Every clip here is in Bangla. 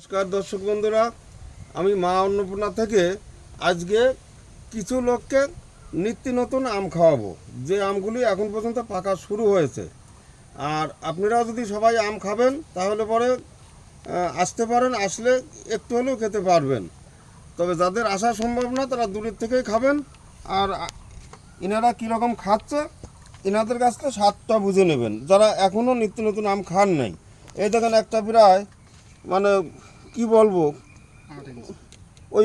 নমস্কার দর্শক বন্ধুরা, আমি মা অন্নপূর্ণা থেকে আজকে কিছু লোককে নিত্য নতুন আম খাওয়াবো, যে আমগুলি এখন পর্যন্ত পাকা শুরু হয়েছে। আর আপনারাও যদি সবাই আম খাবেন তাহলে পরে আসতে পারেন, আসলে একটু হলেও খেতে পারবেন। তবে যাদের আসা সম্ভব না তারা দূরের থেকেই খাবেন। আর এনারা কীরকম খাচ্ছে এনাদের কাছ থেকে স্বাদটা বুঝে নেবেন, যারা এখনও নিত্য নতুন আম খান নাই। এই দেখেন একটা প্রায় মানে কি বলবো, ওই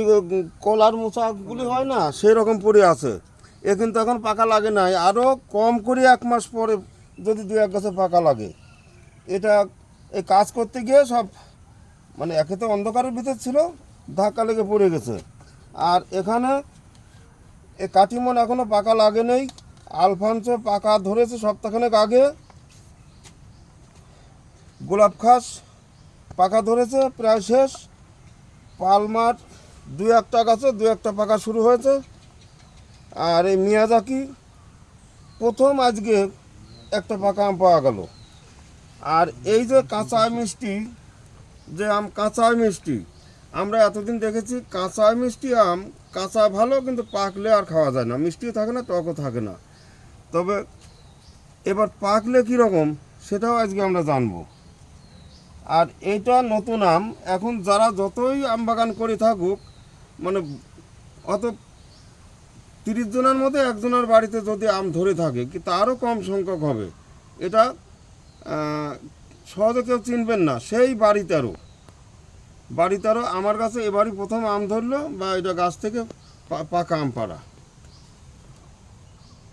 কলার মোচাগুলি হয় না সেই রকম পড়ে আছে। এ কিন্তু এখন পাকা লাগে নাই, আরও কম করে 1 মাস পরে যদি 2-1 গাছে পাকা লাগে। এটা এই কাজ করতে গিয়ে সব মানে একে তো অন্ধকারের ভিতর ছিল, ধাক্কা লেগে পড়ে গেছে। আর এখানে এই কাটিমন এখনও পাকা লাগে নেই। আলফানসো পাকা ধরেছে সপ্তাহখানেক আগে, গোলাপ খাস পাকা ধরেছে প্রায় শেষ, পালমার 2-1টা গাছে 2-1টা পাকা শুরু হয়েছে। আর এই মিয়াজাকি প্রথম আজকে একটা পাকা আম পাওয়া গেল। আর এই যে কাঁচা মিষ্টি, যে আম কাঁচা মিষ্টি, আমরা এতদিন দেখেছি কাঁচা মিষ্টি আম কাঁচা ভালো, কিন্তু পাকলে আর খাওয়া যায় না, মিষ্টিও থাকে না টকও থাকে না। তবে এবার পাকলে কীরকম সেটাও আজকে আমরা জানবো। আর এইটা নতুন আম, এখন যারা যতই আম বাগান করে থাকুক, মানে অত 30 জনের মধ্যে একজনের বাড়িতে যদি আম ধরে থাকে কি তারও কম সংখ্যক হবে। এটা সহজে কেউ চিনবেন না, সেই বাড়িতেরও আমার কাছে এবারই প্রথম আম ধরলো, বা এটা গাছ থেকে পাকা আম পাড়া।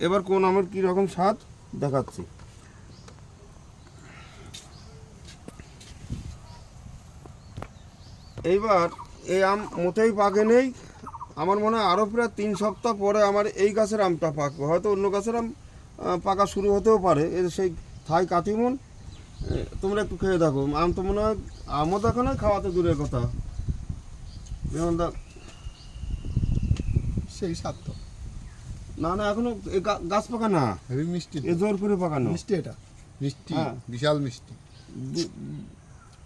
এবার কোন আমের কীরকম স্বাদ দেখাচ্ছি। এইবার এই আম মোটেই পাকে নেই, আমার মনে হয় আরও প্রায় 3 সপ্তাহ পরে আমার এই গাছের আমটা পাকবে। হয়তো অন্য গাছের আম পাকা শুরু হতেও পারে। এই সেই থাই কাটিমন, তোমরা একটু খেয়ে দেখো। আম তো মনে হয় আমও দেখো না, খাওয়াতে দূরের কথা। যেমন সেই স্বাদ তো না না, এখনো গাছ পাকা না, হেভি মিষ্টি, এ জোর করে পাকানো মিষ্টি, এটা মিষ্টি, হ্যাঁ। বিশাল মিষ্টি।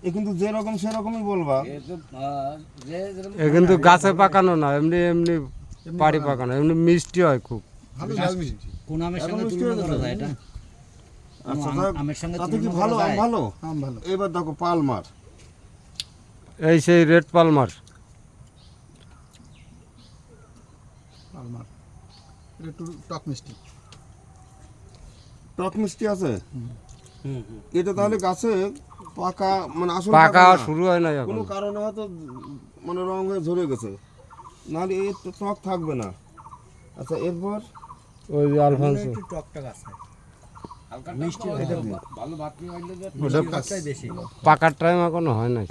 এ কিন্তু যেরকম সেরকমই বলবা, এ কিন্তু গাছে পাকানো না, এমনি এমনি বাড়ি পাকানো, এমনি মিষ্টি হয় খুব। ভালো বিশাল মিষ্টি। কোন আমের এখন সঙ্গে মিষ্টি তুলনা হয়ে করা গেছে। যায় এটা? আচ্ছা আমের সঙ্গে তাতে কি তুলনা ভালো করা আম যায়? ভালো। আম ভালো। এবার দেখো পালমার, এই সেই রেড পালমার। আলমার এটা একটু টক মিষ্টি। টক মিষ্টি আছে। এটা তাহলে গাছে পাকা মানে আসল পাকা না। শুরু হয় না এখন। কোনো কারণে হয়তো মানে রং হয়ে ঝরে গেছে, নাহলে এর তো টক থাকবে না। আচ্ছা এরপর ওই যে আলফানসো, একটু টকটক আছে। মিষ্টি এটা কি? ওটা টকটাই বেশি। পাকার টাইম এখনো হয় নাই,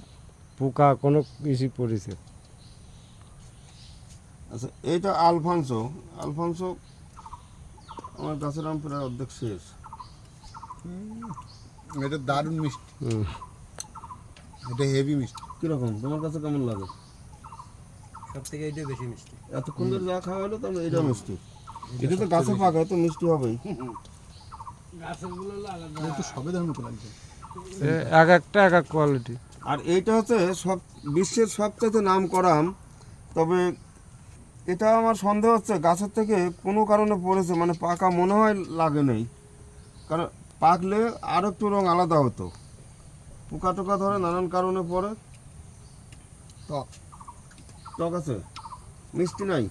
পোকা কোনো কিছু পড়েছে। আচ্ছা এইটা আলফানসো। আলফানসো আমার গাছের আম প্রায় অর্ধেক শেষ। এটা দারুণ মিষ্টি, হুম। এটা হেভি মিষ্টি। কীরকম তোমার কাছে কেমন লাগে? সব থেকে এইটাই বেশি মিষ্টি। এতক্ষণ ধরে যা খাওয়া হলো তাহলে এটা মিষ্টি। এটা তো গাছে পাকা, তো মিষ্টি হবেই। এটা একটু সবেদার মতো লাগছে। এক একটা এক এক কোয়ালিটি। আর এইটা হচ্ছে সব বিশ্বের সবচেয়ে নাম করা আম। তবে এটা আমার সন্দেহ হচ্ছে গাছের থেকে কোনো কারণে পড়েছে, মানে পাকা মনে হয় লাগে নেই, কারণ পাকলে আর একটু রং আলাদা হতো। পোকা টোকা ধরে নানান কারণে পড়ে। টক, টক আছে, মিষ্টি নাই।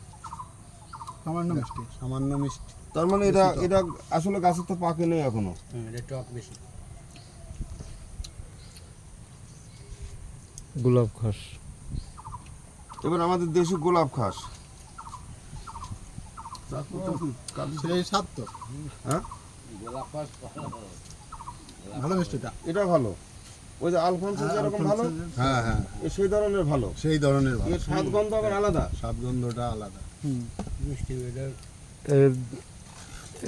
সামান্য মিষ্টি, সামান্য মিষ্টি। তার মানে এটা এটা আসলে গাছের তো পাকে নেই এখনো। এটা টক বেশি। গোলাপ ঘাস। এবার আমাদের দেশি গোলাপ খাস। সেই স্বাদ তো, হ্যাঁ ভালো মিষ্টিটা। এটা ভালো। ওই যে আলফানসো যেরকম ভালো, হ্যাঁ হ্যাঁ, সেই ধরনের ভালো। সেই ধরনের ভালো। এর স্বাদ গন্ধ আবার আলাদা। স্বাদ গন্ধটা আলাদা। মিষ্টি এটা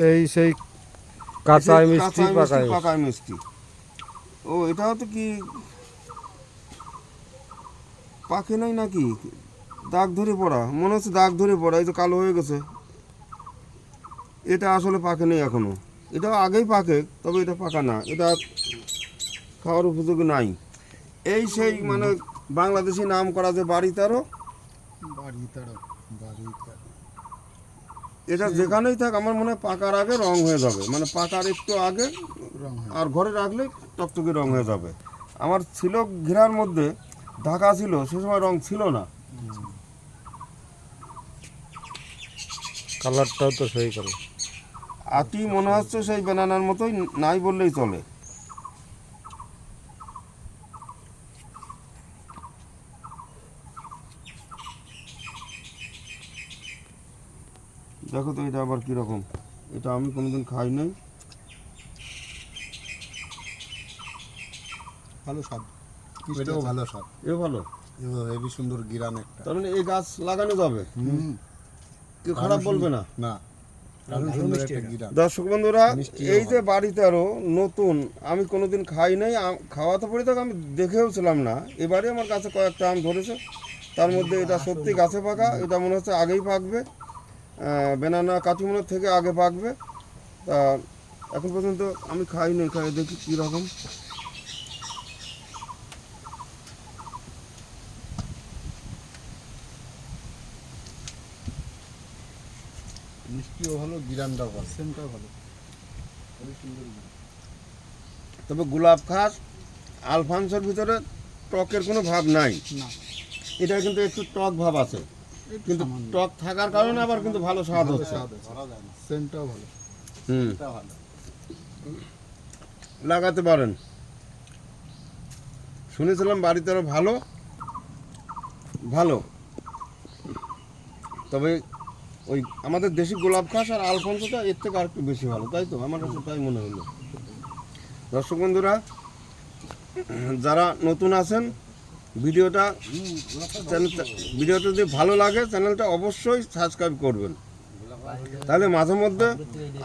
এই সেই কাঁচা মিষ্টি পাকায়। পাকায় মিষ্টি। ও এটাও তো কি পাকে নাই নাকি, দাগ ধরে পড়া মনে হচ্ছে, দাগ ধরে পড়া, এই যে কালো হয়ে গেছে। এটা আসলে পাকে নেই এখনো, এটা আগেই পাকে, তবে এটা পাকা না, এটা খাওয়ার উপযোগী নাই। এই সেই মানে বাংলাদেশি নাম করা যে বাড়ি তেরো, বাড়ি তেরো। এটা যেখানেই থাক আমার মনে হয় পাকার আগে রং হয়ে যাবে, মানে পাকার একটু আগে, রং হয়। আর ঘরে রাখলে টকটকে রং হয়ে যাবে। আমার ছিল ঘেরার মধ্যে ঢাকা ছিল, সে সময় রং ছিল না। কালারটাও তো সেই কালার। আটি মনে হচ্ছে সেই বেনানার মতোই, নাই বললেই চলে। দেখো তো এটা আবার কিরকম, এটা আমি কোনোদিন খাই নাই। ভালো স্বাদ, এটাও ভালো স্বাদ। এ ভালো, এবার হেবি সুন্দর গিরান একটা। তার মানে এই গাছ লাগানো যাবে, হুম, কেউ খারাপ বলবে না। না, দারুণ সুন্দর একটা গিরান। দর্শক বন্ধুরা, মিষ্টিও এই যে বাড়িতে আরো নতুন, আমি কোনোদিন খাই নাই, খাওয়াতে পড়ি থাক আমি দেখেও ছিলাম না। এবারে আমার কাছে কয়েকটা আম ধরেছে, তার মধ্যে এটা সত্যি গাছে পাকা, এটা মনে হচ্ছে আগেই পাকবে, বেনানা কাটিমনের থেকে আগে পাকবে। তা এখন পর্যন্ত আমি খাই নাই, খাই দেখি কীরকম। মিষ্টিও ভালো, গিরানটাও ভালো, সেন্টটাও ভালো। তবে গোলাপ খাস আলফানসোর ভিতরে টকের কোনো ভাব নাই, না, এটা কিন্তু একটু টক ভাব আছে, কিন্তু টক থাকার কারণে আবার কিন্তু ভালো স্বাদ হচ্ছে। সেন্টটাও ভালো। হুম, লাগাতে পারেন। শুনেছিলাম বাড়িতে আরো ভালো ভালো, তবে ওই আমাদের দেশি গোলাপ খাস আর আলফানসোটা এর থেকে আর একটু বেশি ভালো, তাই তো আমার কাছে তাই মনে হলো। দর্শক বন্ধুরা, যারা নতুন আছেন, ভিডিওটা যদি ভালো লাগে চ্যানেলটা অবশ্যই সাবস্ক্রাইব করবেন, তাহলে মাঝে মধ্যে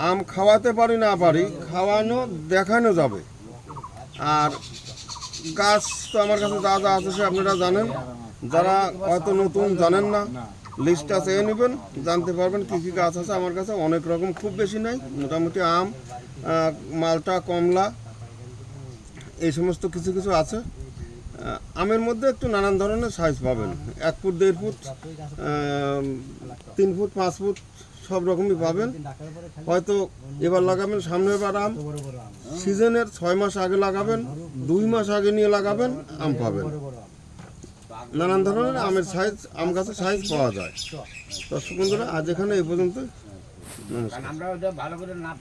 আম খাওয়াতে পারি না পারি, খাওয়ানো দেখানো যাবে। আর গাছ তো আমার কাছে যা যা আছে সে আপনারা জানেন, যারা হয়তো নতুন জানেন না, লিস্টটা চেয়ে নেবেন, জানতে পারবেন কী কী গাছ আছে আমার কাছে। অনেক রকম, খুব বেশি নাই, মোটামুটি আম, মালটা, কমলা, এই সমস্ত কিছু কিছু আছে। আমের মধ্যে একটু নানান ধরনের সাইজ পাবেন, 1 ফুট, 1.5 ফুট, 3 ফুট, 5 ফুট, সব রকমই পাবেন। হয়তো এবার লাগাবেন সামনের বার আম, সিজনের 6 মাস আগে লাগাবেন, 2 মাস আগে নিয়ে লাগাবেন, আম পাবেন। নানান ধরনের আমের সাইজ, আম গাছের সাইজ পাওয়া যায়। দর্শক বন্ধুরা, আজ এখানে এই পর্যন্ত। নমস্কার। আমরা ওটা ভালো করে না